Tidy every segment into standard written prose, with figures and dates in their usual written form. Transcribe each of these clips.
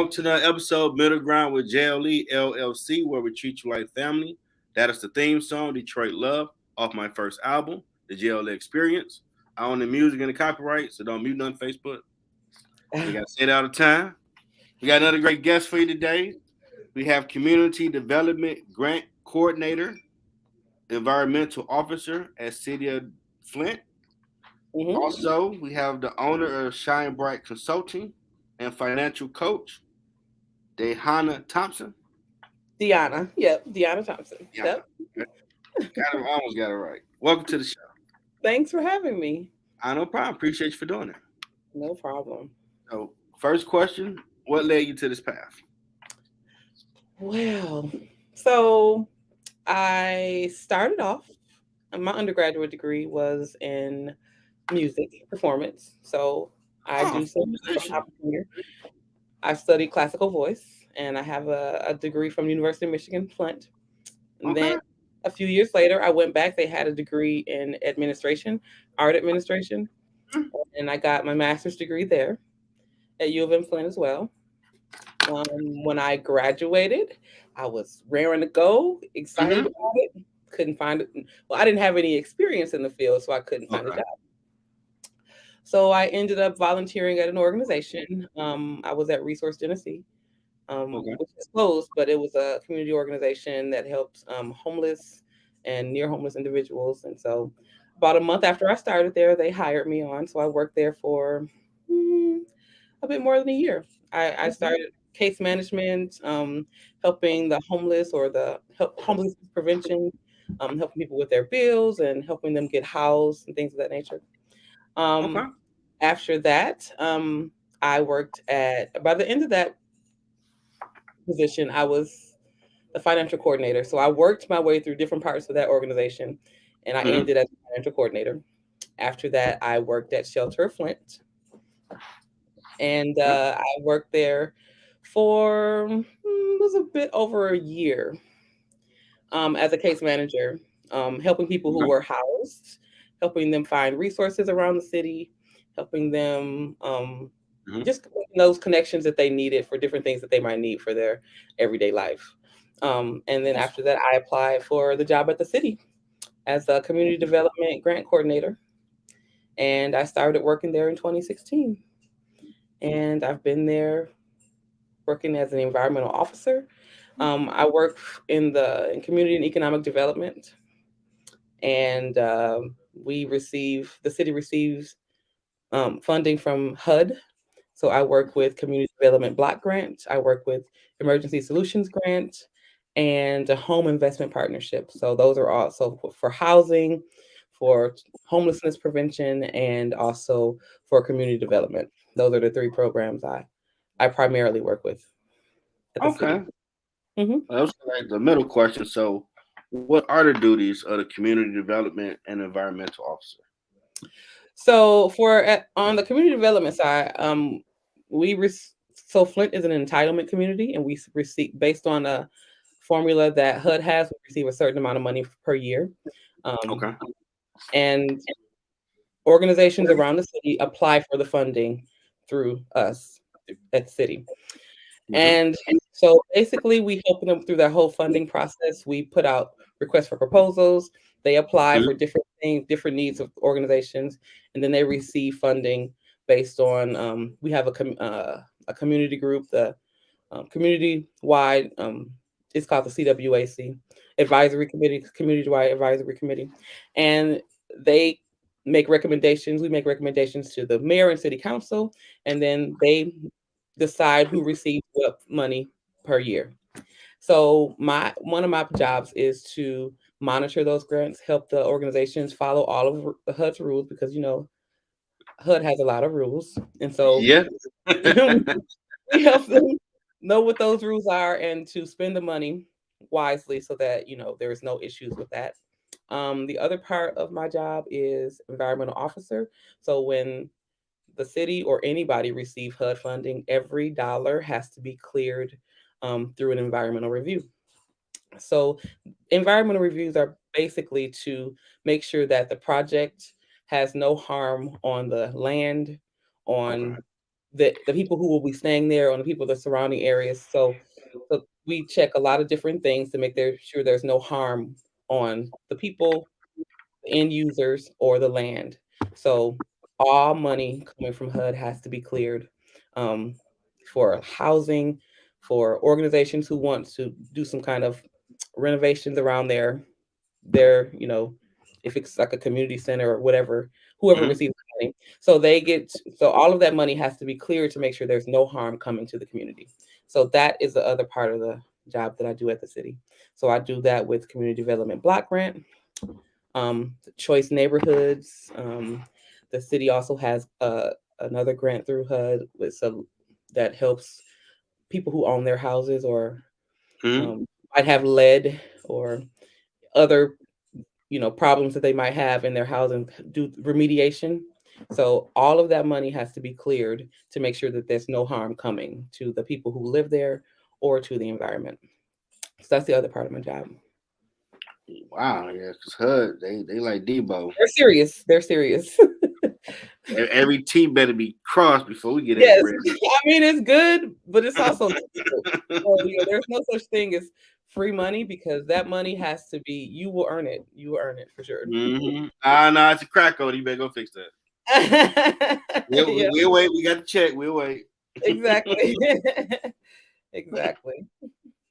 welcome to another episode, Middle Ground with L.L.C, where we treat you like family. That is the theme song, Detroit Love, off my first album, The JLE Experience. I own the music and the copyright, so don't mute nothing Facebook. We got to say it all the time. We got another great guest for you today. We have Community Development Grant Coordinator, Environmental Officer at City of Flint. Mm-hmm. Also, we have the owner of Shine Bright Consulting and financial coach, Deyhanna Thompson. Deyhanna. Yep. Deyhanna Thompson. Yeah, Yep. almost got it right. Welcome to the show. Thanks for having me. I no problem. Appreciate you for doing it. No problem. So, first question: what led you to this path? Well, so I started off, my undergraduate degree was in music performance. So I Oh, do some here. I studied classical voice and I have a degree from University of Michigan, Flint. And then okay. a few years later, I went back. They had a degree in administration, art administration. Hmm. And I got my master's degree there at U of M Flint as well. When I graduated, I was raring to go, excited Mm-hmm. about it. Couldn't find it. Well, I didn't have any experience in the field, so I couldn't find a Okay. job. So I ended up volunteering at an organization. I was at Resource Genesee, Okay. which is closed, but it was a community organization that helped homeless and near homeless individuals. And so about a month after I started there, they hired me on. So I worked there for a bit more than a year. I started case management, helping the homeless or the homeless prevention, helping people with their bills and helping them get housed and things of that nature. Okay. Um, After that, I worked by the end of that position, I was the financial coordinator. So I worked my way through different parts of that organization and I Mm-hmm. ended as a financial coordinator. After that, I worked at Shelter Flint and I worked there for was a bit over a year as a case manager, helping people who Okay. were housed, helping them find resources around the city, helping them Mm-hmm. just making those connections that they needed for different things that they might need for their everyday life. And then Awesome. after that, I applied for the job at the city as a community development grant coordinator. And I started working there in 2016. And I've been there working as an environmental officer. I work in community and economic development, and the city receives funding from HUD. So I work with community development block grant. I work with emergency solutions grant and a home investment partnership. So those are also for housing, for homelessness prevention, and also for community development. Those are the three programs I primarily work with at the city. Okay. hmm That was like the middle question. So, what are the duties of the community development and environmental officer? So on the community development side, we rec- so Flint is an entitlement community, and we receive based on a formula that HUD has. We receive a certain amount of money per year, um, Okay. and organizations around the city apply for the funding through us at the city. Mm-hmm. And so basically, we help them through that whole funding process. We put out requests for proposals. They apply Mm-hmm. for different things, different needs of organizations, and then they receive funding based on. We have a community group, the community wide. It's called the CWAC Advisory Committee, Community Wide Advisory Committee, and they make recommendations. We make recommendations to the mayor and city council, and then they decide who receives what money per year. So my one of my jobs is to monitor those grants, help the organizations follow all of the HUD's rules because HUD has a lot of rules, and so Yeah. we help them know what those rules are and to spend the money wisely so that there is no issues with that. The other part of my job is environmental officer. So when the city or anybody receive HUD funding, every dollar has to be cleared through an environmental review. So, environmental reviews are basically to make sure that the project has no harm on the land, Okay. on the people who will be staying there or the people in the surrounding areas. So we check a lot of different things to make sure there's no harm on the people, the end users, or the land. So all money coming from HUD has to be cleared, um, for housing, for organizations who want to do some kind of renovations around their, if it's like a community center or whatever, whoever Mhm. receives the money. So so all of that money has to be cleared to make sure there's no harm coming to the community. So that is the other part of the job that I do at the city. So I do that with Community Development Block Grant, choice neighborhoods. The city also has another grant through HUD that helps people who own their houses or Mhm. um, might have lead or other problems that they might have in their housing, do remediation. So all of that money has to be cleared to make sure that there's no harm coming to the people who live there or to the environment. So that's the other part of my job. Wow, yeah, because HUD, they like Debo. They're serious. They're serious. Every T better be crossed before we get that Yes, bread. I mean it's good, but it's also difficult. So, there's no such thing as free money because that money has to be. You will earn it. You will earn it for sure. Mm-hmm. Ah, no, it's a crack code. You better go fix that. Yeah, We'll wait. We got the check. We'll wait. exactly. Exactly.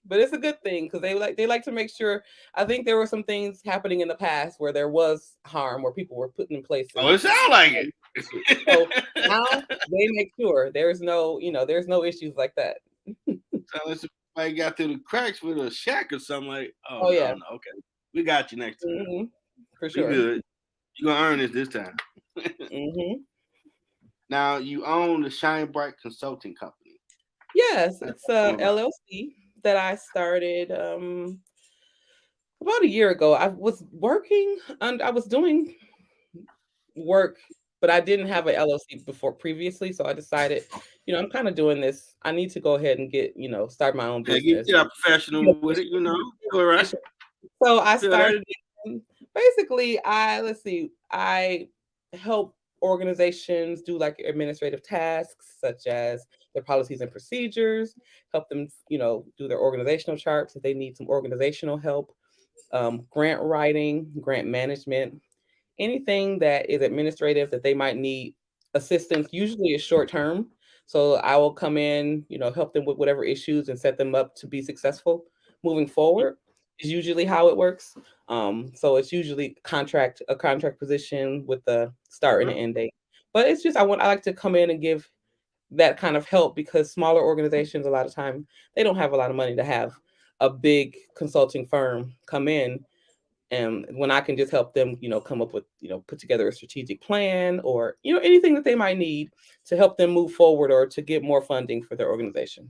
But it's a good thing because they like to make sure. I think there were some things happening in the past where there was harm, where people were put in Oh, places. it sound like it. Issues. So now they make sure there's no issues like that. Sound like somebody got through the cracks with a shack or something. Like, oh Oh yeah. no, no, okay, we got you next time. Hmm. For We sure. good. You gonna earn this time. Hmm. Now you own the Shine Bright Consulting Company. Yes, it's Tell a 'em about LLC that I started about a year ago. I was working and I was doing work, but I didn't have an LLC before previously, so I decided, I'm kind of doing this. I need to go ahead and start my own it. Hey, business. get our Be professional with it. official. All right. Official. So I Feel that? started basically let's see, I help organizations do like administrative tasks such as their policies and procedures, help them, do their organizational charts if they need some organizational help, grant writing, grant management, anything that is administrative that they might need assistance, usually is short term. So I will come in, help them with whatever issues and set them up to be successful moving forward is usually how it works. So it's usually a contract position with the start and Okay. an end date. But it's just I like to come in and give that kind of help because smaller organizations a lot of time they don't have a lot of money to have a big consulting firm come in, and when I can just help them, come up with, put together a strategic plan or, anything that they might need to help them move forward or to get more funding for their organization.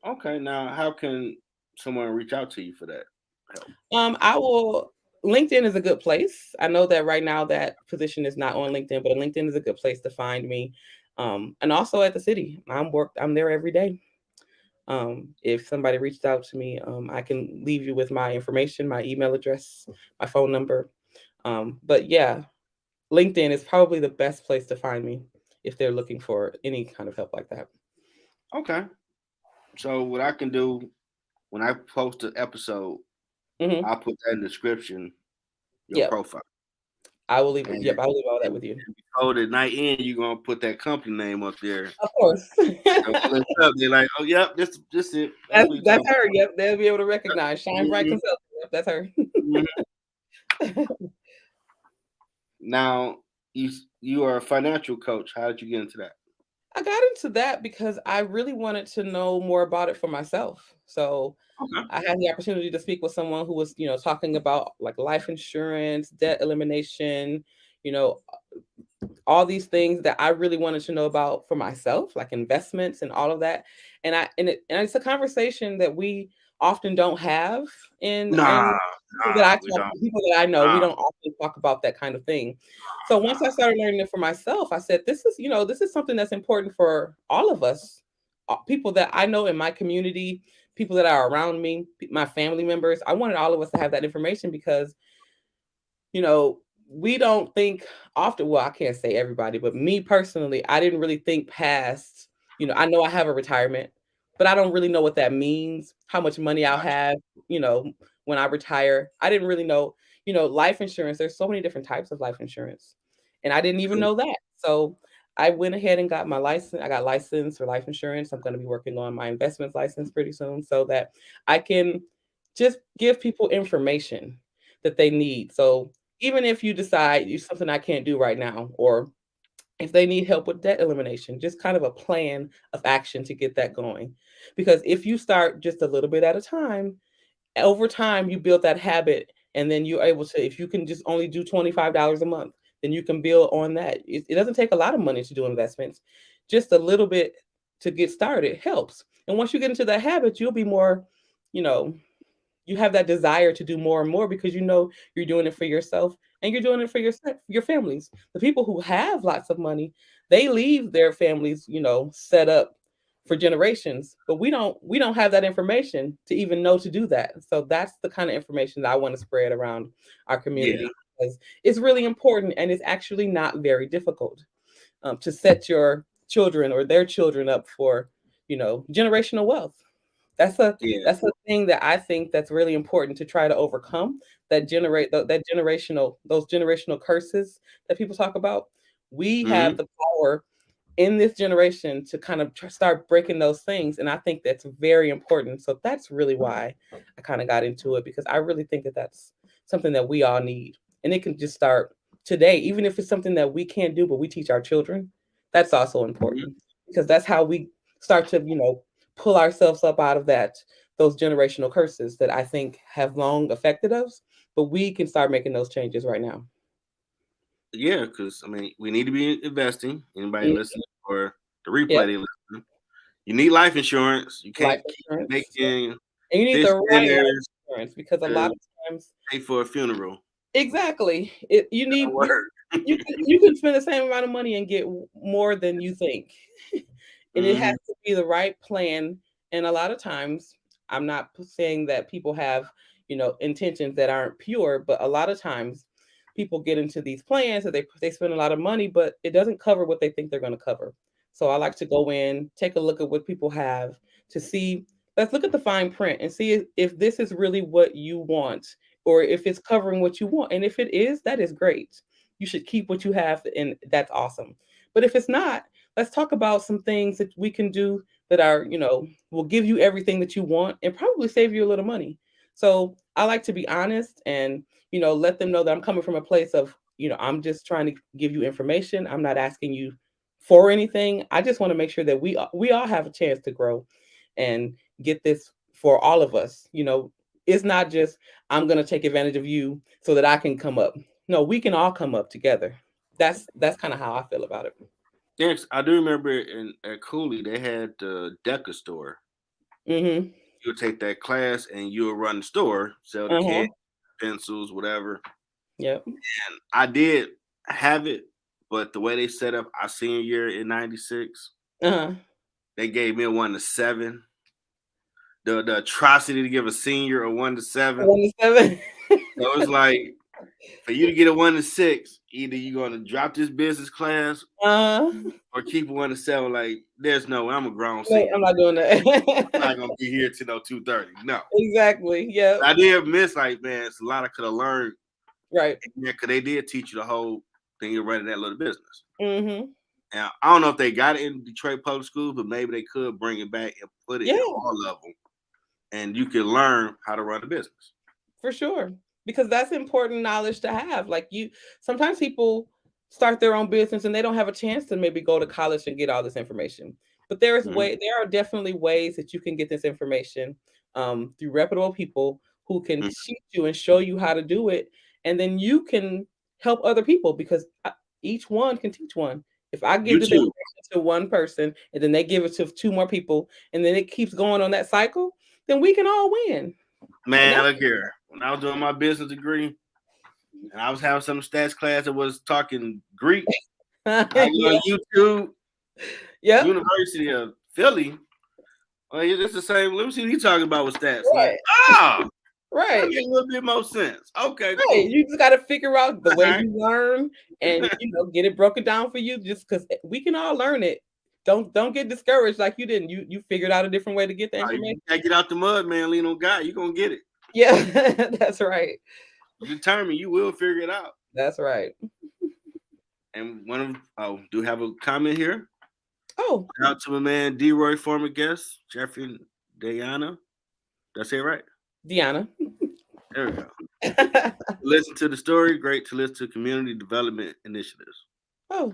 Okay. Now, how can someone reach out to you for that help? I will. LinkedIn is a good place. I know that right now that position is not on LinkedIn, but LinkedIn is a good place to find me. And also at the city, I'm there every day. If somebody reached out to me, I can leave you with my information, my email address, my phone number. But yeah, LinkedIn is probably the best place to find me if they're looking for any kind of help like that. Okay. So what I can do when I post an episode, Hmm. I'll put that in the description, your Yep, profile. I will leave it. And, Yep, I'll leave all that and with you. before the night end, you're gonna put that company name up there. Of course. So when it's up, they're like, oh yep, this it. That's that's what you're that's talking her. Yep, they'll be able to recognize Shine Bright about. Consulting. Yep, that's her. Mhm. Now you are a financial coach. How did you get into that? I got into that because I really wanted to know more about it for myself. So Okay. I had the opportunity to speak with someone who was, talking about like life insurance, debt elimination, you know, all these things that I really wanted to know about for myself, like investments and all of that. And it's a conversation that we often don't have in Nah, we don't. people that I know. We Nah. don't often talk about that kind of thing. So once I started learning it for myself, I said, this is something that's important for all of us, people that I know in my community, people that are around me, my family members. I wanted all of us to have that information because, you know, we don't think often. Well, I can't say everybody, but me personally, I didn't really think past, I know I have a retirement, but I don't really know what that means, how much money I'll Gotcha. have, you know, when I retire. I didn't really know, life insurance. There's so many different types of life insurance. And I didn't even True. know that. So I went ahead and got my license. I got licensed for life insurance. I'm going to be working on my investments license pretty soon so that I can just give people information that they need. So even if you decide it's something I can't do right now, or if they need help with debt elimination, just kind of a plan of action to get that going. Because if you start just a little bit at a time, over time you build that habit, and then you're able to, if you can just only do $25 a month, then you can build on that. It doesn't take a lot of money to do investments. Just a little bit to get started helps. And once you get into that habit, you'll be more, you know, you have that desire to do more and more because you know you're doing it for yourself and you're doing it for your families. The people who have lots of money, they leave their families, set up for generations. But we don't have that information to even know to do that. So that's the kind of information that I want to spread around our Yeah. community because it's really important and it's actually not very difficult to set your children or their children up for, generational wealth. That's a Yeah. that's a thing that I think that's really important to try to overcome, that those generational curses that people talk about. We have Hmm. the power in this generation to kind of start breaking those things, and I think that's very important. So that's really why I kind of got into it, because I really think that that's something that we all need, and it can just start today, even if it's something that we can't do, but we teach our children. That's also Hmm. important because that's how we start to, pull ourselves up out of those generational curses that I think have long affected us. But we can start making those changes right now. Yeah, because I mean, we need to be investing. Anybody Mm, listening or the replay yep, they listening, you need life insurance. You life can't keep insurance. Yep. making And you need fish the right life dinners insurance because a lot to of times, pay for a funeral. exactly, you That'll need work. you can spend the same amount of money and get more than you think. And it has Hmm. to be the right plan. And a lot of times, I'm not saying that people have, intentions that aren't pure, but a lot of times people get into these plans that they spend a lot of money, but it doesn't cover what they think they're going to cover. So I like to go in, take a look at what people have to see. Let's look at the fine print and see if this is really what you want, or if it's covering what you want. And if it is, that is great. You should keep what you have, and that's awesome. But if it's not, let's talk about some things that we can do that are, will give you everything that you want and probably save you a little money. So I like to be honest and, let them know that I'm coming from a place of, I'm just trying to give you information. I'm not asking you for anything. I just want to make sure that we all have a chance to grow and get this for all of us. It's not just I'm going to take advantage of you so that I can come up. No, we can all come up together. That's kind of how I feel about it. Yes, I do remember in at Cooley they had the Deca store. Mhm. You would take that class and you would run the store, sell the Uh-huh. candy, pencils, whatever. Yep. And I did have it, but the way they set up our senior year in '96, Uh-huh. they gave me a 1 to 7. The atrocity to give a senior a 1 to 7. 1 to 7. So it was like for you to get a 1 to 6, either you're gonna drop this business class Uh-huh. or keep a 1 to 7. Like, there's no way. I'm a grown No, senior. I'm not doing I'm not that. gonna be here till no 2:30. No. Exactly. Yep. I did miss like, man, it's a lot I could have learned. Right. Yeah, because they did teach you the whole thing of running that little business. Mhm. Now I don't know if they got it in Detroit public schools, but maybe they could bring it back and put it in Yeah. all of them, and you can learn how to run a business. For sure. Because that's important knowledge to have. Like, sometimes people start their own business and they don't have a chance to maybe go to college and get all this information. But Mhm. there are definitely ways that you can get this information through reputable people who can Mhm. teach you and show you how to do it. And then you can help other people because each one can teach one. If I give You this too, information to one person and then they give it to two more people and then it keeps going on that cycle, then we can all win. And man. that's Look here. When I was doing my business degree and I was having some stats class that was talking Greek, I was yeah, on YouTube, yep, University of Philly. Oh, yeah, it's the same. Let me see what he talking about with stats. Like, right. ah. That Right. makes a little bit more sense. Okay, Right. cool. You just got to figure out the All way right. you learn and get it broken down for you just cuz we can all learn it. Don't get discouraged like you didn't. You figured out a different way to get the information. You gotta get out the mud, man. Lean on God. You're gonna get it. Yeah. That's right. You determined you will figure it out. That's right. And one of do have a comment here. Oh, Shout out to my man D Roy, former guest, Jeffrey Deyhanna. That's it right? Deanna. There we go. Listen to the story. Great to listen to community development initiatives. Oh,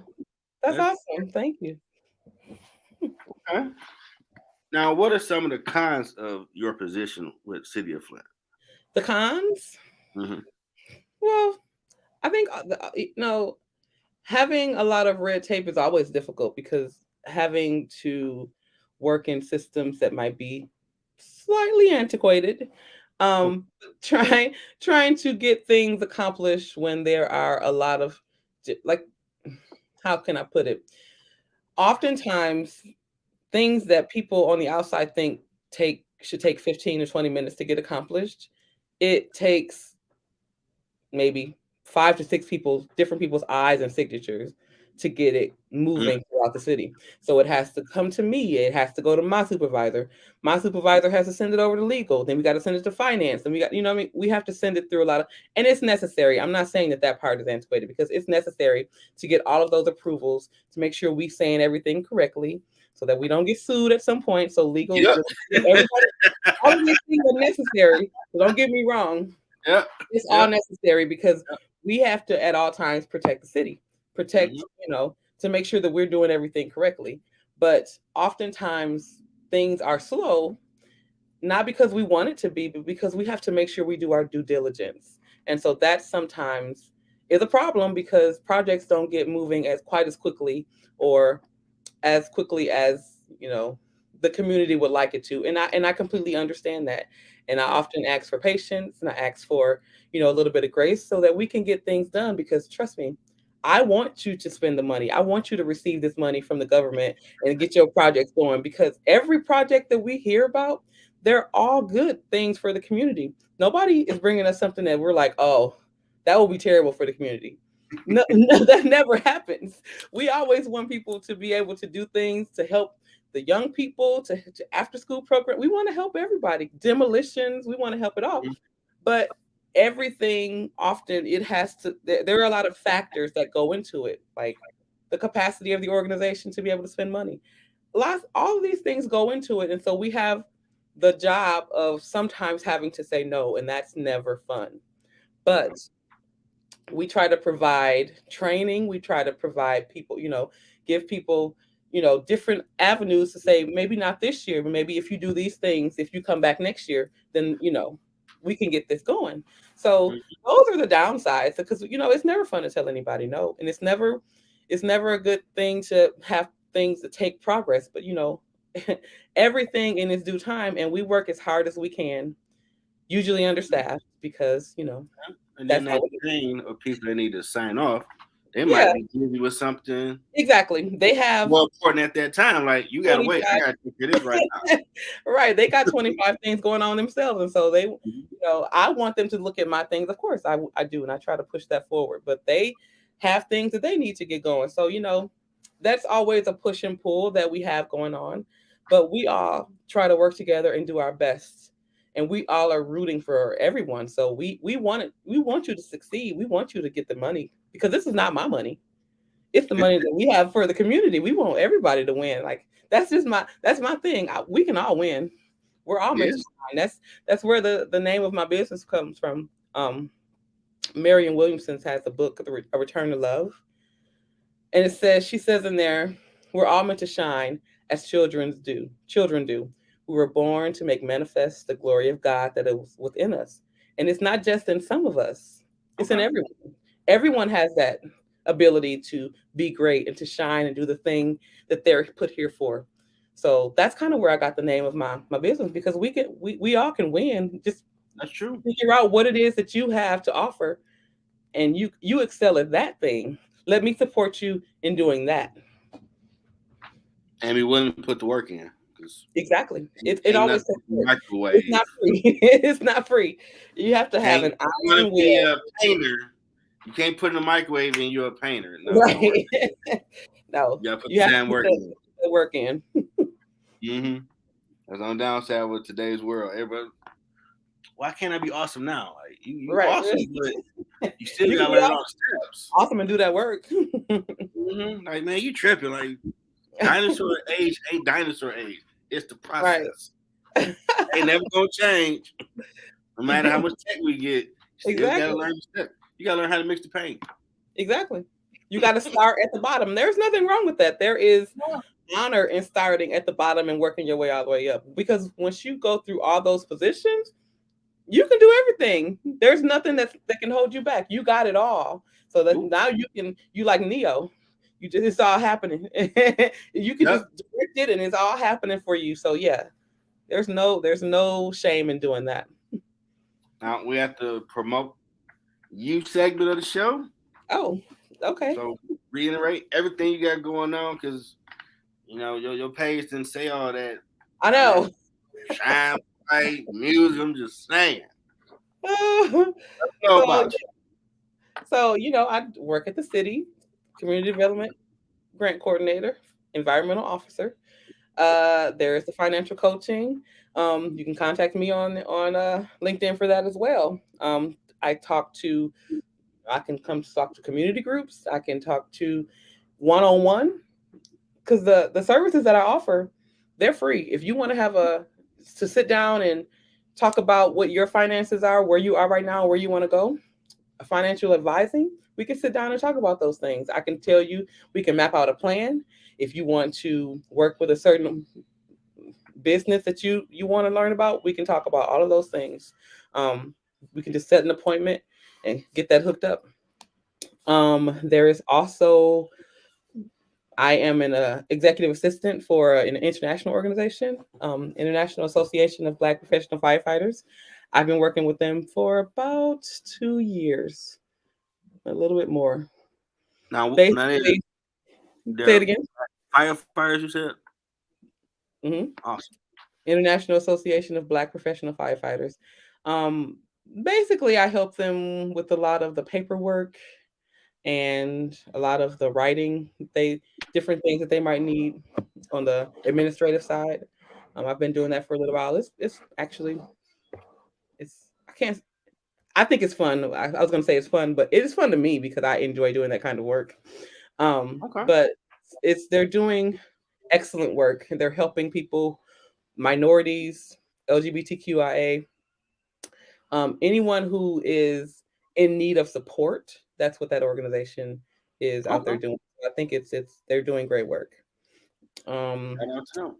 that's Okay. awesome. Thank you. Okay. Now, what are some of the cons of your position with City of Flint? The cons? Mm-hmm. Well, I think having a lot of red tape is always difficult because having to work in systems that might be slightly antiquated, um, trying to get things accomplished when there are a lot of like, how can I put it? Oftentimes, things that people on the outside think take should take 15 to 20 minutes to get accomplished, it takes maybe 5 to 6 different people's eyes and signatures to get it moving throughout the city. So it has to come to me. It has to go to my supervisor. My supervisor has to send it over to legal. Then we got to send it to finance. And we got, what I mean? We have to send it through a lot of, and it's necessary. I'm not saying that that part is antiquated because it's necessary to get all of those approvals to make sure we saying everything correctly so that we don't get sued at some point. So legal, Yep. everybody, all of these things are necessary. So don't get me wrong. Yep. It's all Yep. necessary because we have to at all times protect the city, protect, Mm-hmm. to make sure that we're doing everything correctly. But oftentimes things are slow, not because we want it to be, but because we have to make sure we do our due diligence. And so that sometimes is a problem because projects don't get moving as quite as quickly or as quickly as the community would like it to, and I completely understand that, and I often ask for patience and I ask for a little bit of grace so that we can get things done because trust me, I want you to spend the money. I want you to receive this money from the government and get your projects going because every project that we hear about, they're all good things for the community. Nobody is bringing us something that we're like, oh, that will be terrible for the community. No, no, that never happens. We always want people to be able to do things to help the young people, to after school program. We want to help everybody. Demolitions, we want to help it all. But everything often it has to there are a lot of factors that go into it, like the capacity of the organization to be able to spend money. All of these things go into it. And so we have the job of sometimes having to say no, and that's never fun. But we try to provide training, we try to provide people, give people different avenues to say maybe not this year, but maybe if you do these things, if you come back next year, then we can get this going. So those are the downsides because it's never fun to tell anybody no, and it's never a good thing to have things to take progress, but everything in its due time, and we work as hard as we can, usually understaffed because And then that's how that it is. chain of people that need to sign off, they might Yeah, be busy with something exactly. They have more important at that time. Like you gotta wait. I 25. gotta take care of this right now. Right, they got 25 things going on themselves, and so they, Mhm. I want them to look at my things. Of course, I do, and I try to push that forward. But they have things that they need to get going. So that's always a push and pull that we have going on. But we all try to work together and do our best, and we all are rooting for everyone. So we want you to succeed. We want you to get the money because this is not my money. It's the money that we have for the community. We want everybody to win. Like that's my thing. We can all win. We're all meant Yeah. to shine. That's where the name of my business comes from. Marion Williamson has a book, A Return to Love, and she says in there, we're all meant to shine as children do. Children do. We were born to make manifest the glory of God that is within us, and it's not just in some of us. It's in Okay. everyone. Everyone has that ability to be great and to shine and do the thing that they're put here for. So that's kind of where I got the name of my business because we all can win. Just That's true. figure out what it is that you have to offer and you excel at that thing. Let me support you in doing that. And be willing to put the work in. Cause Exactly. It ain't always nothing says but the it's microwave. not free. It's not free. You have to have Can't an you eye want to and be will. a painter? You can't put in the microwave and you're a painter. No, it don't work. Right. No, You gotta put you the have to damn put work in. the work in. Mm-hmm. That's on downside with today's world. Everybody, why can't I be awesome now? Like you Right. awesome, but you still You can gotta be learn all the steps. awesome and do that work. Like man, you tripping? Like dinosaur age ain't dinosaur age. It's the Right. process. Ain't never gonna change. No matter how much tech we get, still gotta Exactly. learn the step. You gotta learn how to mix the paint. Exactly. You got to start at the bottom. There's nothing wrong with that. There is honor in starting at the bottom and working your way all the way up. Because once you go through all those positions, you can do everything. There's nothing that can hold you back. You got it all. So that Ooh. now you like Neo. You just it's all happening. You can Yep. just direct it and it's all happening for you. So yeah, there's no shame in doing that. Now we have to promote you segment of the show. Oh, okay. So reiterate everything you got going on because your page didn't say I all that know. shine bright music. I'm just saying. so Know about I work at the city, community development grant coordinator, environmental officer. There's the financial coaching. You can contact me on LinkedIn for that as well. I talk to I can come talk to community groups. I can talk to one on one because the services that I offer, they're free. If you want to have to sit down and talk about what your finances are, where you are right now, where you want to go, financial advising, we can sit down and talk about those things. I can tell you, we can map out a plan. If you want to work with a certain business that you want to learn about, we can talk about all of those things. Um, we can just set an appointment and get that hooked up. There is also I am an executive assistant for an international organization, International Association of Black Professional Firefighters. I've been working with them for about 2 years, a little bit more. now Basically, say it they're again. firefighters. You said hmm awesome. International Association of Black Professional Firefighters. Um, Basically, I help them with a lot of the paperwork and a lot of the writing. They different things that they might need on the administrative side. I've been doing that for a little while. It's actually it's I can't I think it's fun. I was gonna say it's fun, but it is fun to me because I enjoy doing that kind of work. Okay. But they're doing excellent work. They're helping people, minorities, LGBTQIA, anyone who is in need of support. That's what that organization is out there Okay. doing. I think it's they're doing great work. Um, I know too.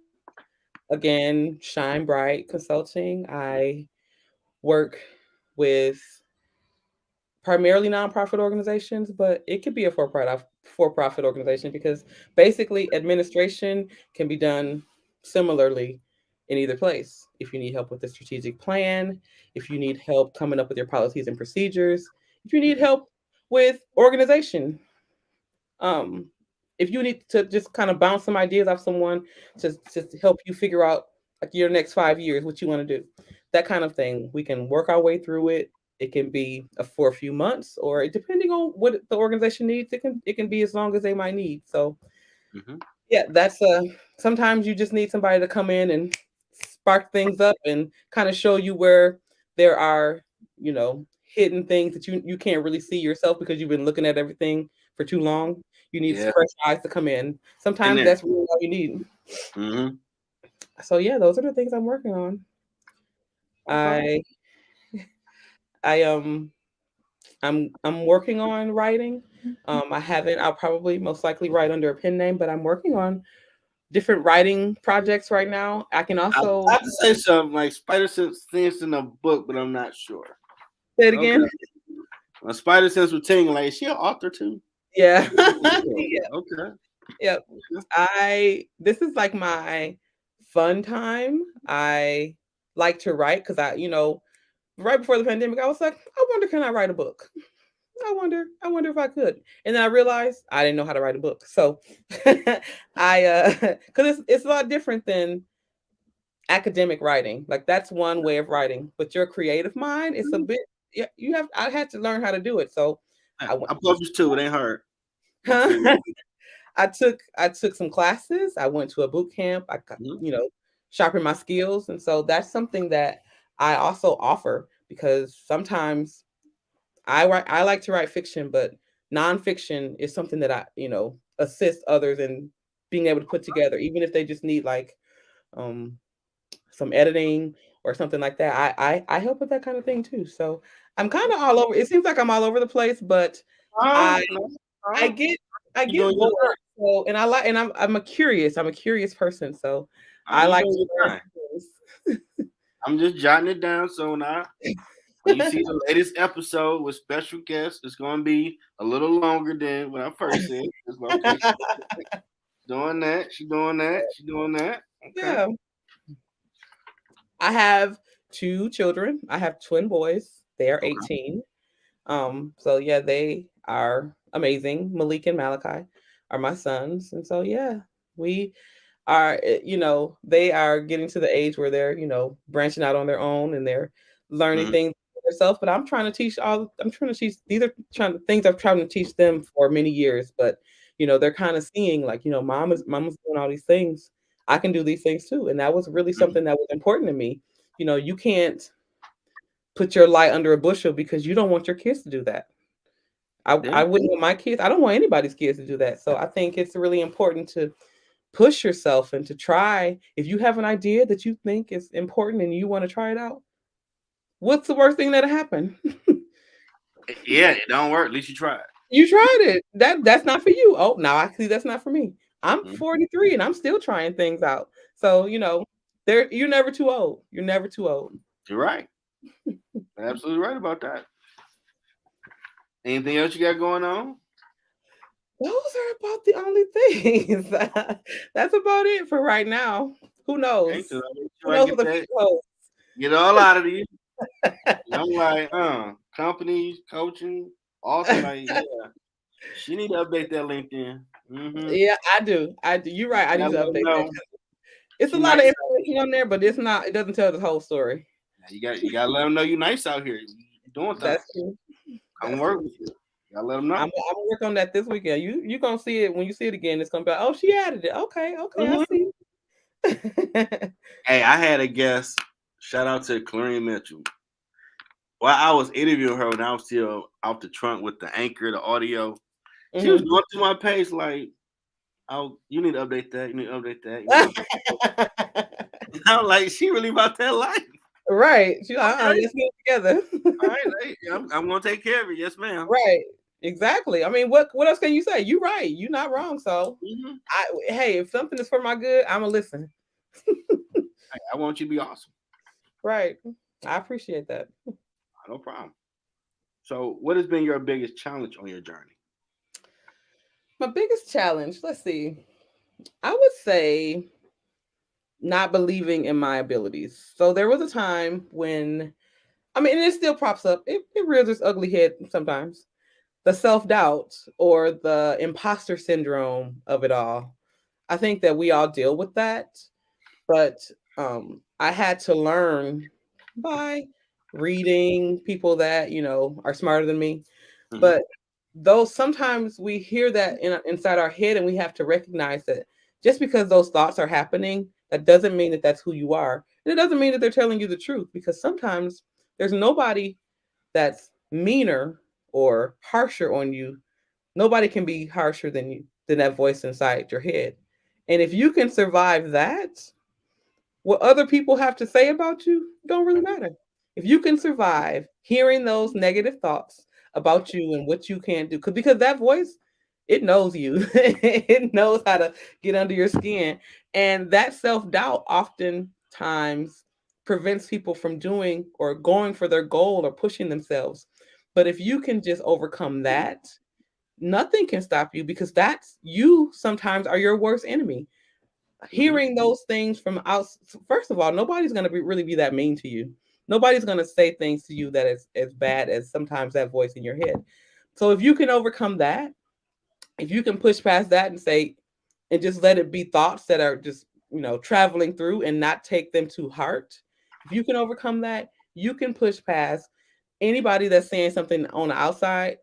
Again, Shine Bright Consulting. I work with primarily nonprofit organizations, but it could be a for-profit organization because basically administration can be done similarly in either place. If you need help with the strategic plan, if you need help coming up with your policies and procedures, if you need help with organization, um, if you need to just kind of bounce some ideas off someone to help you figure out like your next 5 years, what you want to do, that kind of thing, we can work our way through it. It can be for a few months, or depending on what the organization needs, it can be as long as they might need. So Hmm. yeah, that's sometimes you just need somebody to come in and spark things up and kind of show you where there are, hidden things that you can't really see yourself because you've been looking at everything for too long. You need Yeah. fresh eyes to come in. And Sometimes there. that's really all you need. Hmm. So yeah, those are the things I'm working on. Okay. I I I'm working on writing. I haven't. I'll probably most likely write under a pen name, but I'm working on different writing projects right now. I can I also have to say something like Spider Sense thinks in a book, but I'm not sure. say it Okay. again. A Spider Sense with Ting, like, is she an author too? Yeah. Yeah. Okay. Yep. This is like my fun time. I like to write because right before the pandemic, I was like, I wonder, can I write a book? I wonder if I could. And then I realized I didn't know how to write a book. So I because it's a lot different than academic writing. Like that's one way of writing, but your creative mind is a bit. Yeah, you have. I had to learn how to do it. So I went. I published too. It ain't hard. I'm Huh? figuring. I took some classes. I went to a boot camp. I got, Mm-hmm. sharpened my skills, and so that's something that I also offer because sometimes I like to write fiction, but nonfiction is something that I assist others in being able to put together, even if they just need like um some editing or something like that. I help with that kind of thing too. So I'm kind of all over. It seems like I'm all over the place, but I No, I get I you get doing your bored. thing. So and I like and I'm a curious person. So I You like doing to your learn thing. things. I'm just jotting it down. So now, when you see the latest episode with special guests, it's going to be a little longer than when I first said. It's okay. Doing that. She doing that. She doing that. Okay. Yeah. I have two children. I have twin boys. They are Okay. 18. So yeah, they are amazing. Malik and Malachi are my sons. And so yeah, we are they are getting to the age where they're, branching out on their own and they're learning Mm-hmm. things for themselves. But I'm trying to teach these are trying to things I've tried to teach them for many years. But they're kind of seeing like, mama's doing all these things. I can do these things too. And that was really Mm-hmm. something that was important to me. You can't put your light under a bushel because you don't want your kids to do that. Yeah. I wouldn't want my kids. I don't want anybody's kids to do that. So I think it's really important to push yourself and to try. If you have an idea that you think is important and you want to try it out, what's the worst thing that'll happen? Yeah, it don't work. At least you tried. You tried it. That's not for you. Oh, now I see that's not for me. I'm Mhm. 43 and I'm still trying things out. So, you're never too old. You're never too old. You're right. Absolutely right about that. Anything else you got going on? Those are about the only things. That's about it for right now. Who Okay, knows? so I make Who sure I knows what get the that, future holds? get all out of these. I'm like, companies, coaching, author, like, yeah, she need to update that LinkedIn. Mm-hmm. Yeah, I do. I do. You're right. I need Gotta to let them update that. know It's a she lot of nice out information on there, but it doesn't tell the whole story. here. You gotta let them know you nice out here. You doing things. That's true. Come That's work true. with you. You gotta let them know. I'm gonna work on that this weekend. You gonna see it when you see it again. It's gonna be like, oh, she added it. Okay, okay, I Mm-hmm. see. Hey, I had a guest. Shout out to Clarine Mitchell. While I was interviewing her, when I was still out the trunk with the anchor, the audio, she was Mhm. going through my page like, "Oh, you need to update that. You need to update that. You need to update that." I'm like, she really about that life. Right. She like, Okay, let's get it together. all right, hey, I'm gonna take care of it. Yes, ma'am. Right. Exactly. I mean, what else can you say? You right. You not wrong. So Mm-hmm. hey, if something is for my good, I'ma listen. Hey, I want you to be awesome. Right. I appreciate that. No problem. So, what has been your biggest challenge on your journey? My biggest challenge, let's see. I would say not believing in my abilities. So there was a time when and it still props up. It rears its ugly head sometimes. The self-doubt or the imposter syndrome of it all. I think that we all deal with that, but I had to learn by reading people that, are smarter than me. Mm-hmm. But though sometimes we hear that inside our head and we have to recognize that just because those thoughts are happening, that doesn't mean that that's who you are. And it doesn't mean that they're telling you the truth because sometimes there's nobody that's meaner or harsher on you. Nobody can be harsher than you, than that voice inside your head. And if you can survive that, what other people have to say about you don't really matter. If you can survive hearing those negative thoughts about you and what you can do, because that voice, it knows you. It knows how to get under your skin. And that self-doubt oftentimes prevents people from doing or going for their goal or pushing themselves. But if you can just overcome that, nothing can stop you because that's you sometimes are your worst enemy. Mm-hmm. Hearing those things from out, first of all, nobody's going to really be that mean to you. Nobody's going to say things to you that is as bad as sometimes that voice in your head. So if you can overcome that, if you can push past that and say and just let it be thoughts that are just traveling through and not take them to heart. If you can overcome that, you can push past anybody that's saying something on the outside.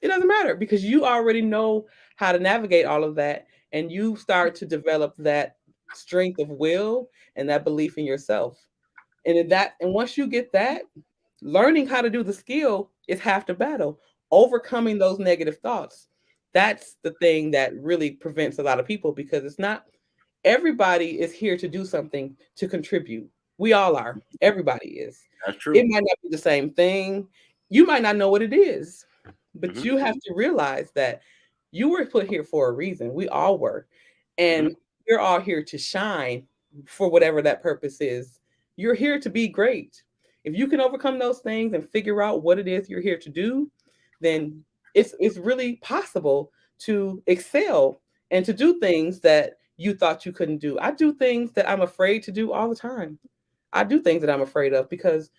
It doesn't matter because you already know how to navigate all of that, and you start to develop that strength of will and that belief in yourself. And once you get that, learning how to do the skill is half the battle. Overcoming those negative thoughts, that's the thing that really prevents a lot of people, because it's not everybody is here to do something to contribute. We all are. Everybody is. That's It true. might not be the same thing. You might not know what it is, but Hmm. you have to realize that you were put here for a reason. We all were. Hmm. And you're all here to shine for whatever that purpose is. You're here to be great. If you can overcome those things and figure out what it is you're here to do, then it's really possible to excel and to do things that you thought you couldn't do. I do things that I'm afraid to do all the time. I do things that I'm afraid of because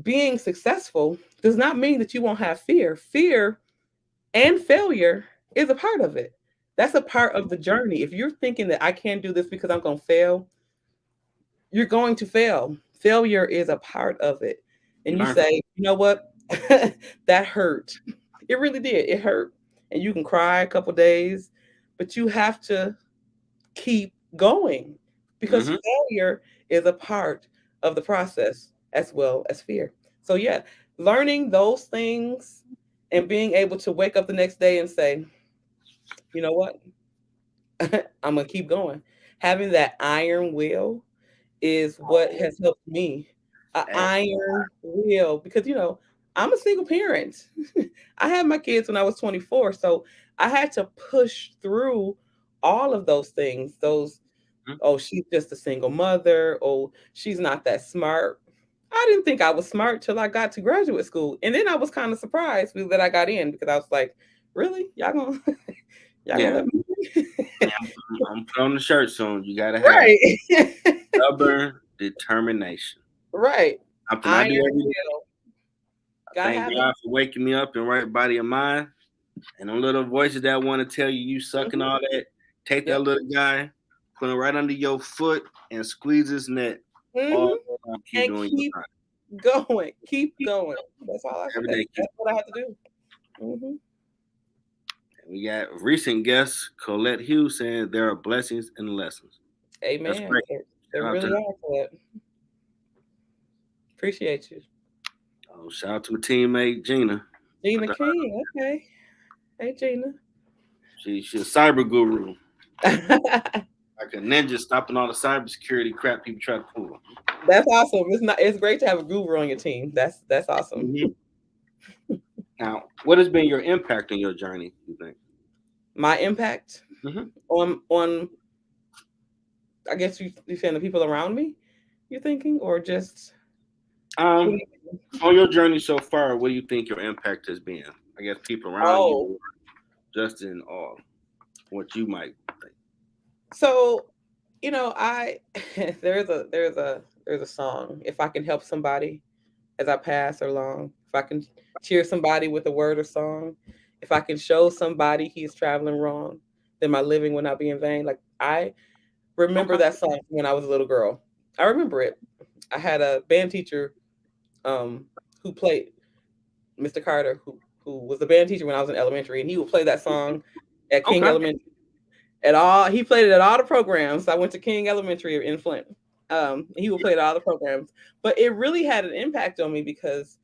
being successful does not mean that you won't have fear. Fear and failure is a part of it. That's a part of the journey. If you're thinking that I can't do this because I'm going to fail, you're going to fail. Failure is a part of it. You And you learn from say, you know what? That hurt. It really did. It hurt. And you can cry a couple days, but you have to keep going it. because Hmm. failure is a part of the process as well as fear. So, yeah, learning those things and being able to wake up the next day and say, you know what? I'm going to keep going. Having that iron will is what has helped me. An That iron will, because I'm a single parent. I had my kids when I was 24, so I had to push through all of those things. Those, mhm. oh, she's just a single mother. Oh, she's not that smart. I didn't think I was smart till I got to graduate school, and then I was kind of surprised that I got in because I was like, "Really, y'all gonna y'all gonna Yeah. let me?" Yeah, I'm putting on the shirt soon. You gotta have Right, stubborn determination. right. Something I Iron do every day. will, I gotta thank have it. God for waking me up in right body of mind. And them little voices that want to tell you you sucking Mhm. all that, take that Yep. little guy, put him right under your foot, and squeeze his neck. All Mhm. the time. Keep And doing your keep thing. going. Keep going. That's all I Every that's day. Keep. that's what I have to do. Mhm. We got recent guest Colette Hughes saying there are blessings and lessons. That's Amen. great. There Shout out to really her. are for it. Appreciate you. Oh, shout out to my teammate Gina. Gina King. Okay. Hey Gina. She's a cyber guru, like a ninja stopping all the cybersecurity crap people try to pull. That's awesome. It's great to have a guru on your team. That's awesome. Mhm. Now, what has been your impact on your journey? You think? My impact Hmm. on I guess you saying the people around me, you thinking, or just what do Um, you on your journey so far, what do you think your impact has been? I guess people around Oh, you, just in what you might think. so I there's a song. If I can help somebody as I pass along, if I can cheer somebody with a word or song, if I can show somebody he's traveling wrong, then my living will not be in vain. Like I remember Okay. that song when I was a little girl. I remember it. I had a band teacher um, who played Mr. Carter, who was the band teacher when I was in elementary, and he would play that song at King Okay. Elementary. At all, he played it at all the programs. I went to King Elementary in Flint. He would play it at all the programs, but it really had an impact on me because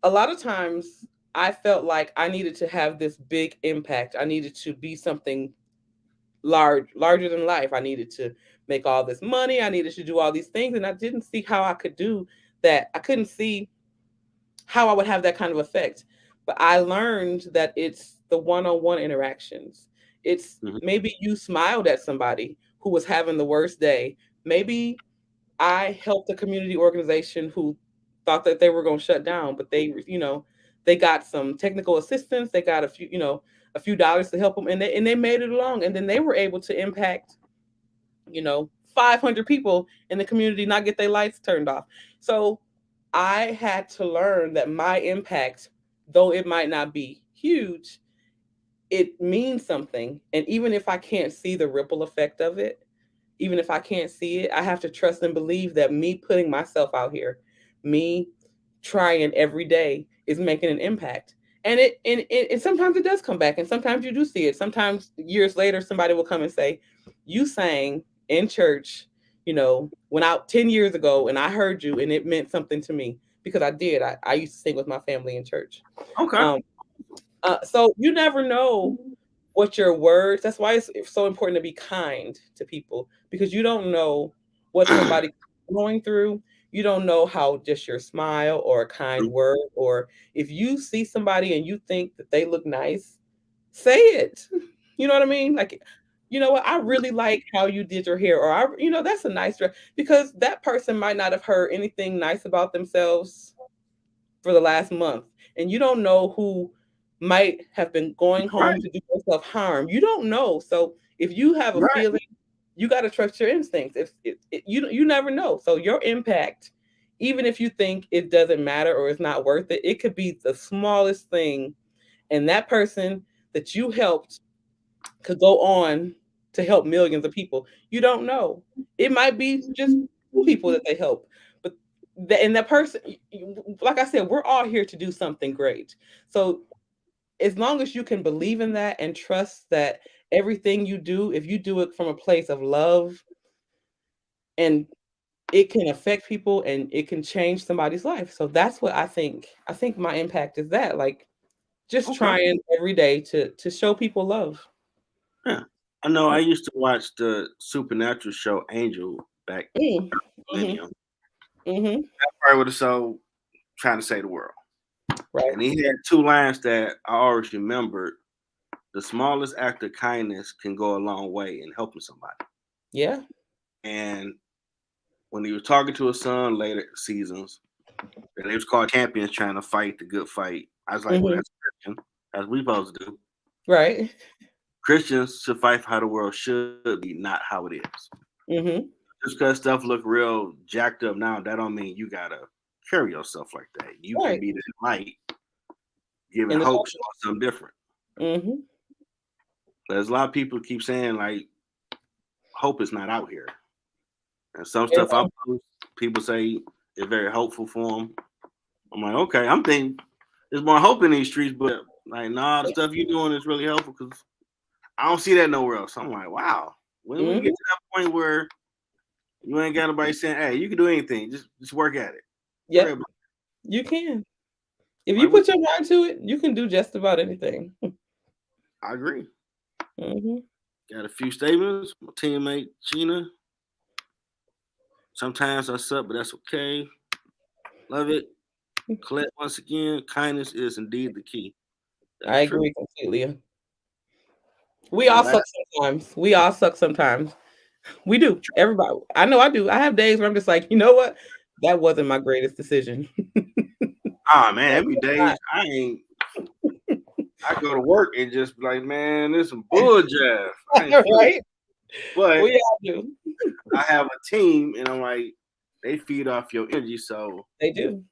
a lot of times I felt like I needed to have this big impact. I needed to be something larger than life. I needed to make all this money. I needed to do all these things, and I didn't see how I could do that. I couldn't see how I would have that kind of effect. But I learned that it's the one-on-one interactions. It's Hmm. maybe you smiled at somebody who was having the worst day. Maybe I helped a community organization who thought that they were going to shut down, but they got some technical assistance. They got a few dollars to help them, and they made it along, and then they were able to impact 500 people in the community not get their lights turned off. So I had to learn that my impact, though it might not be huge, it means something. And even if I can't see the ripple effect of it, even if I can't see it, I have to trust and believe that me putting myself out here, me trying every day is making an impact. And sometimes it does come back, and sometimes you do see it. Sometimes years later, somebody will come and say, "You sang in church, when out 10 years ago, and I heard you, and it meant something to me because I did. I used to sing with my family in church." Okay. Um, so you never know what your words. That's why it's so important to be kind to people, because you don't know what somebody's going through. You don't know how just your smile or a kind word, or if you see somebody and you think that they look nice, say it. You know what I mean? Like, you know what? I really like how you did your hair, or that's a nice dress, because that person might not have heard anything nice about themselves for the last month. And you don't know who might have been going Right. home to do yourself harm. You don't know. So if you have a Right. feeling, you got to trust your instincts. You never know. So your impact, even if you think it doesn't matter or it's not worth it, it could be the smallest thing. And that person that you helped could go on to help millions of people. You don't know. It might be just two people that they help, but and that person, like I said, we're all here to do something great. So as long as you can believe in that and trust that everything you do, if you do it from a place of love, and it can affect people and it can change somebody's life. So that's what I think. I think my impact is that, like, just Okay. trying every day to show people love. Yeah. I know I used to watch the supernatural show Angel back Mm. Mhm. millennium. Mhm. That part with the soul trying to save the world. Right. And he had two lines that I always remembered. The smallest act of kindness can go a long way in helping somebody. Yeah. And when he was talking to his son later seasons, and they was called champions trying to fight the good fight, I was like, well, Mhm. that's Christian. That's what we supposed to do. Right. Christians should fight for how the world should be, not how it is. Mhm. Just because stuff look real jacked up now, that don't mean you gotta carry yourself like that. You can Right. be that light, giving In the hope, showing darkness. something different. Mhm. There's a lot of people keep saying like hope is not out here, and some And, stuff I post, people say it's very hopeful for them. I'm like, okay, I'm thinking there's more hope in these streets, but like, nah, the stuff you're doing is really helpful because I don't see that nowhere else. I'm like, wow, when we get mhm. to that point where you ain't got nobody saying, hey, you can do anything, just work at it. Worry Yep. about You can. If it. you Like, put your mind to it, you can do just about anything. I agree. Mhm. Got a few statements. My teammate Gina. Sometimes I suck, but that's okay. Love it. Colette, once again, kindness is indeed the key. That's I true. agree completely. We And all last, suck sometimes. We all suck sometimes. We do. Everybody. I know I do. I have days where I'm just like, you know what? That wasn't my greatest decision. man, every day I ain't. I go to work and just be like, man, this some bull Jeff. I ain't feeling it. Right? But We all do. I have a team, and I'm like, they feed off your energy. So They do.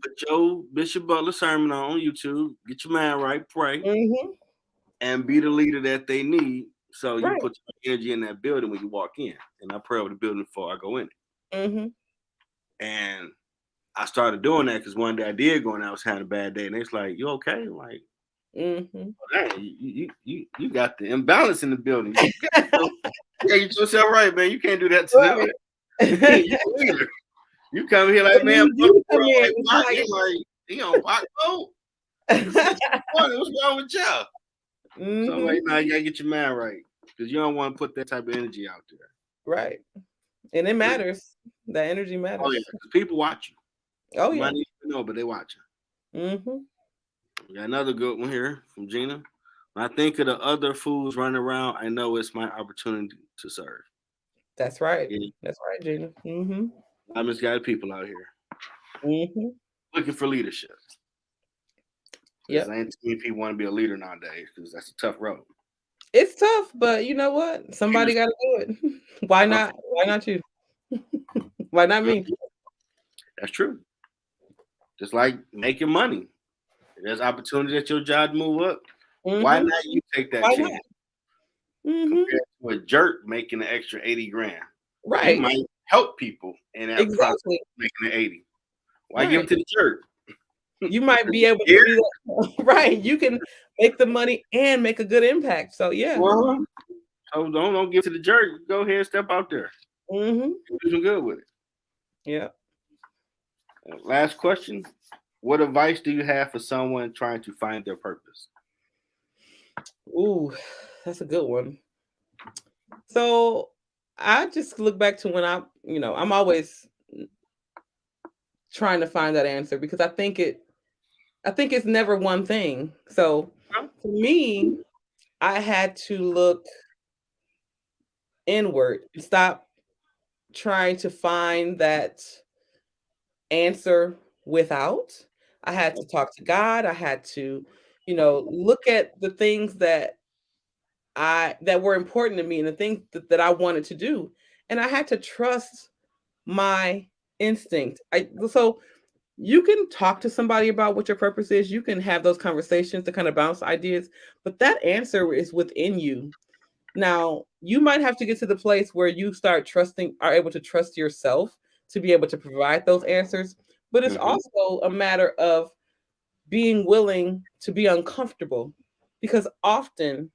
put your Bishop Butler sermon on YouTube, get your mind right, pray, Mhm. and be the leader that they need. So you Right. put your energy in that building when you walk in, and I pray over the building before I go in it. Mhm. And I started doing that because one day I did go and I was having a bad day, and it's like, "You okay?" I'm like, Mhm. "Dang, you got the imbalance in the building. You get yourself right, man. You can't do that to them. Right. You a leader. You come here like, When man, you bro, come in, like, it's Bach, like he on Bach mode. It's 6 in the morning. What's wrong with y'all?" So I'm like, Mhm. "Nah, you gotta get your mind right because you don't want to put that type of energy out there." Right. And it Period. matters. That energy Oh yeah, matters. because people watch you. Oh You might yeah. not even know, but they watch you. Mhm. We got another good one here from Gina. When I think of the other fools running around, I know it's my opportunity to serve. That's right. Yeah, That's right, Gina. Mhm. a lot of misguided people out here Mhm. looking for leadership. Because Yep. ain't too many people want to be a leader nowadays because that's a tough road. It's tough, but you know what? Somebody Leaders, got to do it. Why not? Why not you? Why not me? that's true. Just like making money. If there's opportunity at your job to move up, why Mhm. not you take that Why chance not? Mhm. compared to a jerk making an extra 80 grand. You Right. might help people in that process Exactly. of making the 80. Why give it Right. to the jerk? You might be able to Here? do that. Right. You can make the money and make a good impact. So yeah. Well, so don't give it to the jerk. Go ahead, step out there. Mm-hmm. Do some good with it. Yeah. Last question. What advice do you have for someone trying to find their purpose? Ooh, that's a good one. So I just look back to when I'm always trying to find that answer because I think it's never one thing. So for me, I had to look inward and stop trying to find that answer without. I had to talk to God. I had to, look at the things that were important to me and the things that I wanted to do. And I had to trust my instinct. So you can talk to somebody about what your purpose is. You can have those conversations to kind of bounce ideas, but that answer is within you. Now, you might have to get to the place where you are able to trust yourself to be able to provide those answers. But it's Mm-hmm. also a matter of being willing to be uncomfortable because often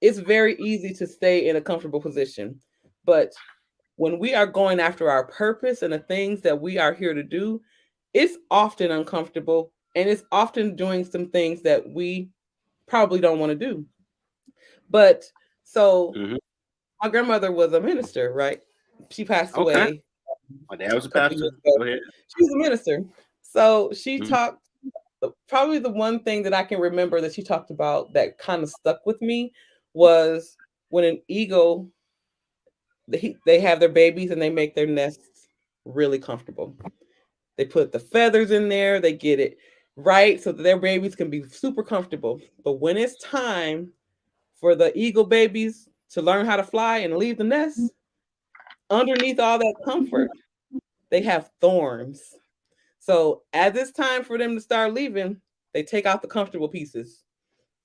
it's very easy to stay in a comfortable position. But when we are going after our purpose and the things that we are here to do, it's often uncomfortable and it's often doing some things that we probably don't want to do. But so Mm-hmm. my grandmother was a minister, right? She passed Okay. away My dad was a a couple of pastor. years ago. Go ahead. She was a minister. So she Mm-hmm. talked, probably the one thing that I can remember that she talked about that kind of stuck with me was when an eagle, they have their babies and they make their nests really comfortable. They put the feathers in there, they get it right so that their babies can be super comfortable. But when it's time for the eagle babies to learn how to fly and leave the nest, underneath all that comfort, they have thorns. So as it's time for them to start leaving, they take out the comfortable pieces.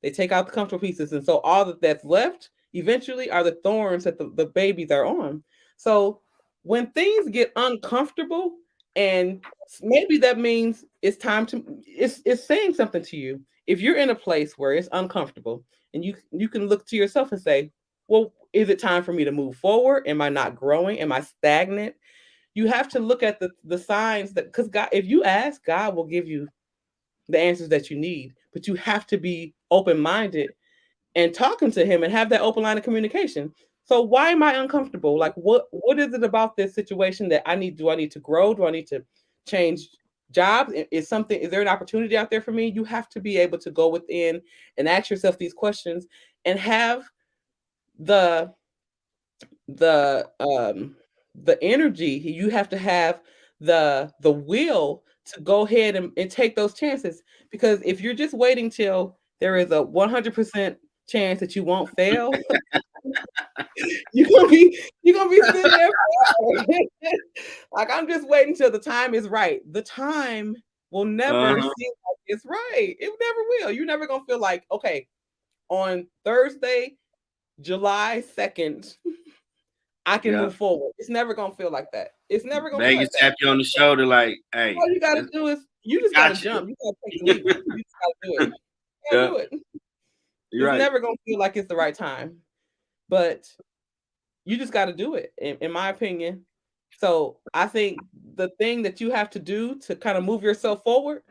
They take out the comfortable pieces. And so all that's left eventually are the thorns that the babies are on. So when things get uncomfortable, and maybe that means it's saying something to you. If you're in a place where it's uncomfortable and you can look to yourself and say, well, is it time for me to move forward? Am I not growing? Am I stagnant? You have to look at the signs that, because God, if you ask, God will give you the answers that you need, but you have to be open-minded and talking to him and have that open line of communication. So why am I uncomfortable? Like what is it about this situation that I need to grow? Do I need to change jobs? Is there an opportunity out there for me? You have to be able to go within and ask yourself these questions and have the the the energy. You have to have the will to go ahead and take those chances, because if you're just waiting till there is a 100% chance that you won't fail, you're gonna be sitting there forever. Like, I'm just waiting till the time is right. The time will never Uh-huh. seem like it's right. It never will. You're never gonna feel like, okay, on Thursday, July 2nd, I can Yeah. move forward. It's never gonna feel like that. It's never gonna feel Vegas like that. tap you on the shoulder like, hey, All you gotta do is you just gotta got you. jump. You gotta take the leap. You just gotta do it. You gotta Yeah, do it. you're It's right. never gonna feel like it's the right time. But you just gotta do it, in my opinion. So I think the thing that you have to do to kind of move yourself forward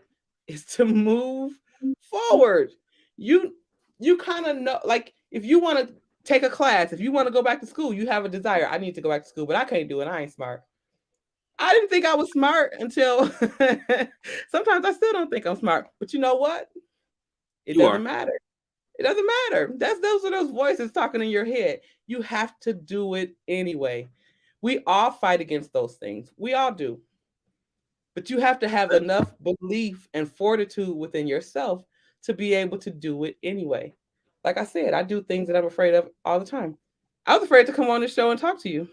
is to move forward. You you kind of know, like, if you want to take a class, if you want to go back to school, you have a desire. I need to go back to school, but I can't do it. I ain't smart. I didn't think I was smart until sometimes I still don't think I'm smart. But you know what? It You doesn't are. matter. It doesn't matter. Those are those voices talking in your head. You have to do it anyway. We all fight against those things. We all do. But you have to have enough belief and fortitude within yourself to be able to do it anyway. Like I said, I do things that I'm afraid of all the time. I was afraid to come on this show and talk to you,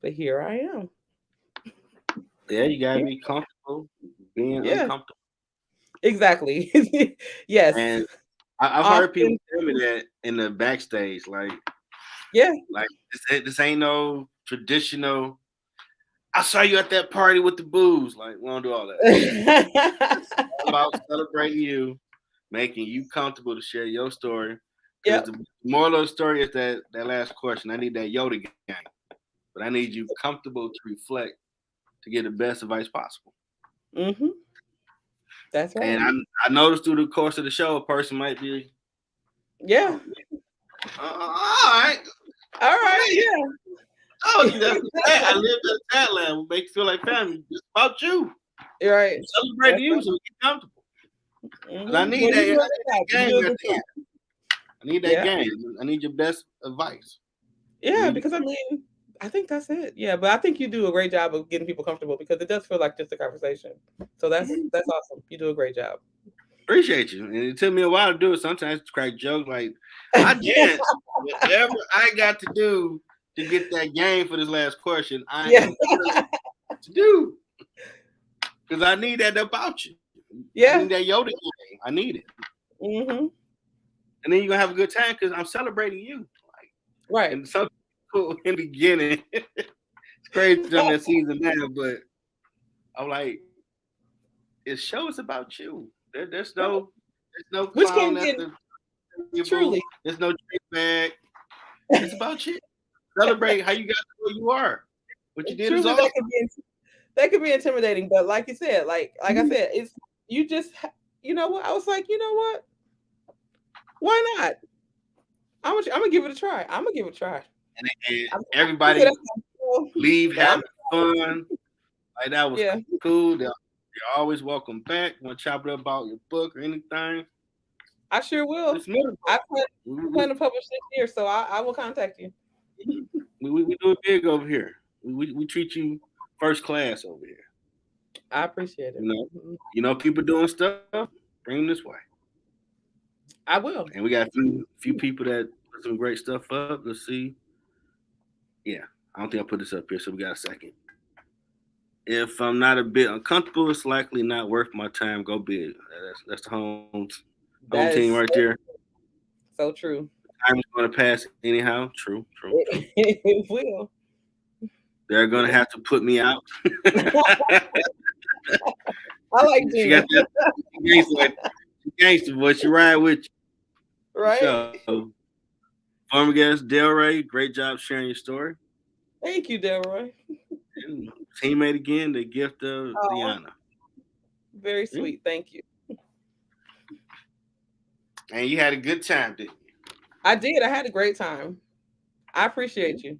but here I am. Yeah, you gotta Yeah, be comfortable being yeah, uncomfortable. exactly. Yes. And I've heard people Often, tell me that in the backstage, like Yeah. Like this ain't no traditional. I saw you at that party with the booze. Like we don't do all that. It's all about celebrating you, making you comfortable to share your story. Because Yep. the moral of the story is that last question. I need that Yoda game, but I need you comfortable to reflect to get the best advice possible. Mm-hmm. That's right. And I noticed through the course of the show, a person might be, Yeah. oh, all right, All well, right. hey, Yeah. I told you that's the tag. I lived at Tagline. Will make you feel like family. It's about you. You're right. I'm celebrating you, Right. so get comfortable. Because Mm-hmm. Well, you do a good job. You do game a at good the job. end. I need that Yeah. game. I need your best advice. Yeah, Read it. because I mean, I think that's it. Yeah, but I think you do a great job of getting people comfortable because it does feel like just a conversation. So that's awesome. You do a great job. Appreciate you. And it took me a while to do it. Sometimes to crack jokes like I dance whatever I got to do to get that game for this last question. I Yeah. am willing to do because I need that about you. I Yeah. need that Yoda game. I need it, Mm-hmm. and then you're gonna have a good time because I'm celebrating you. Like, Right. and some people in the beginning, it's crazy on that season now, but I'm like, it shows about you. Right. There's no Which clown can at get the table. truly, There's no trick bag. It's about you. Celebrate how you got to where you are. What you did is truly awesome. that could be intimidating. But like you said, like I Mhm. said, it's you just you know what I was like, you know what? Why not? I'm gonna give it a try. I'm gonna give it a try. And I said, everybody leave but I'm having fun. Like that was yeah. cool. They're always welcome back. Want to chop it up about your book or anything? I sure will. It's middle. I plan to publish this year, so I will contact you. We do it big over here. We treat you first class over here. I appreciate it. You know, Mhm. people doing stuff. Bring them this way. I will. And we got a few people that put some great stuff up. Let's see. Yeah, I don't think I put this up here, so we got a second. If I'm not a bit uncomfortable, it's likely not worth my time. Go big. That's the home That team is right there. so true. Time is going to pass anyhow. True, true, true. It will. They're going to Yeah. have to put me out. I like She Gina. got that gangster voice. She ride with you. Right? So, former guest Delray, great job sharing your story. Thank you, Delroy. And teammate again, the gift of Oh, Deyhanna. very Yeah. sweet. Thank you. And you had a good time, didn't you? I did. I had a great time. I appreciate you.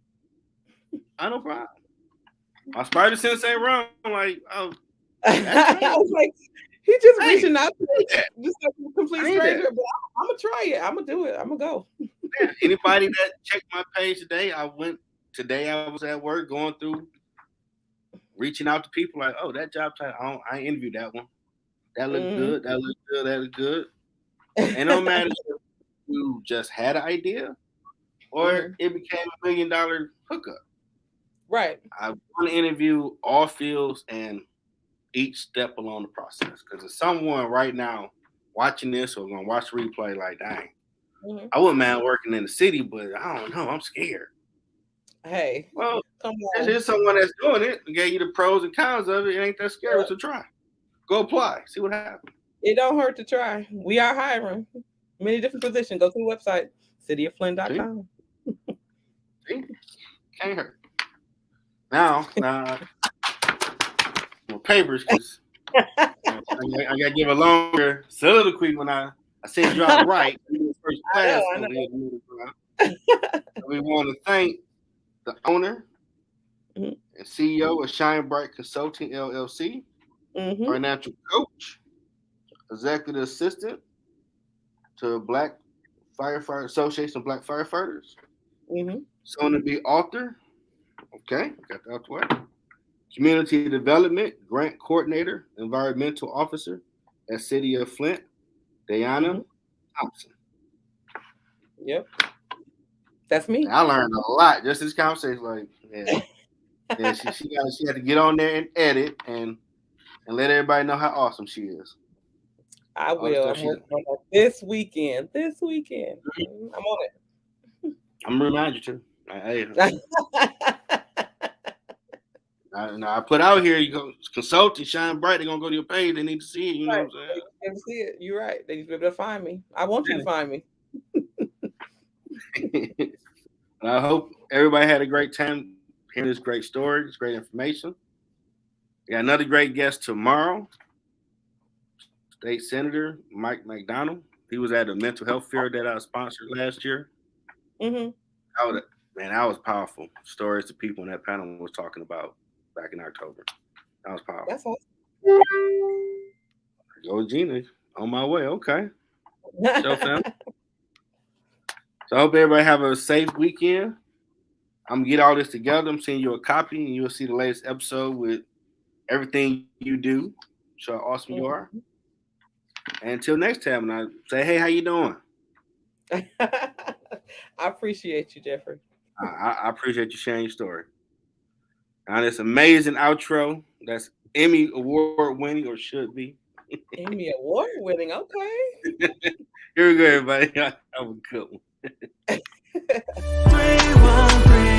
I no problem. My spider sense ain't wrong. Like, oh, that's I right. was like, he just Hey, reaching out to I just like a complete need that. stranger, but I'm gonna try it. I'm gonna do it. I'm gonna go. Yeah. Anybody that checked my page today, I was at work going through reaching out to people like, oh, that job title, I interviewed that one. That looked Mhm. good. That looked good. That looked good. And no matter if you just had an idea or Mhm. it became $1 million hookup. Right. I want to interview all fields and each step along the process. Because if someone right now watching this or gonna watch the replay, like, dang, Mhm. I wouldn't mind working in the city, but I don't know, I'm scared. Hey, Well, come there's on. someone that's doing it and gave you the pros and cons of it. It ain't that scary, Yeah. so try. Go apply, see what happens. It don't hurt to try. We are hiring many different positions. Go to the website, See, cityofflint.com. see, can't hurt. Now, more papers because I gotta give a longer soliloquy when I said you out right. First class I know. over here. We want to thank the owner Mhm. and CEO of Shine Bright Consulting L.L.C, Mhm. financial coach, executive assistant to Black Firefighter Association of Black Firefighters, Mhm. soon to be author. Okay, got that out the way. Community Development Grant Coordinator, Environmental Officer at City of Flint, Deyhanna Mhm. Thompson. Yep. That's me. I learned a lot just this conversation. Like, yeah, she had to get on there and edit and let everybody know how awesome she is. I All the will. stuff I'm she does. working on that this weekend. This weekend. I'm on it. I'm gonna remind you too. I put out here, you go consult and shine bright. They're gonna go to your page. They need to see it. You know Right. what I'm They can see it. You're right. They need to be able to find me. I want you to find me. saying? And I hope everybody had a great time hearing this great story, this great information. We got another great guest tomorrow. State Senator Mike McDonald. He was at a mental health fair that I sponsored last year. Mm-hmm. Man, that was powerful. Stories the people in that panel was talking about back in October. That was powerful. That's awesome. Go Gina, on my way. Okay. So fam. So I hope everybody have a safe weekend. I'm gonna get all this together. I'm sending you a copy, and you'll see the latest episode with everything you do. Show how awesome you are. Mhm. And until next time, and I say, hey, how you doing? I appreciate you, Jeffrey. I appreciate you sharing your story. Now this amazing outro that's Emmy Award winning or should be. Emmy Award winning. Okay. Here we go, everybody. Have a good one. 313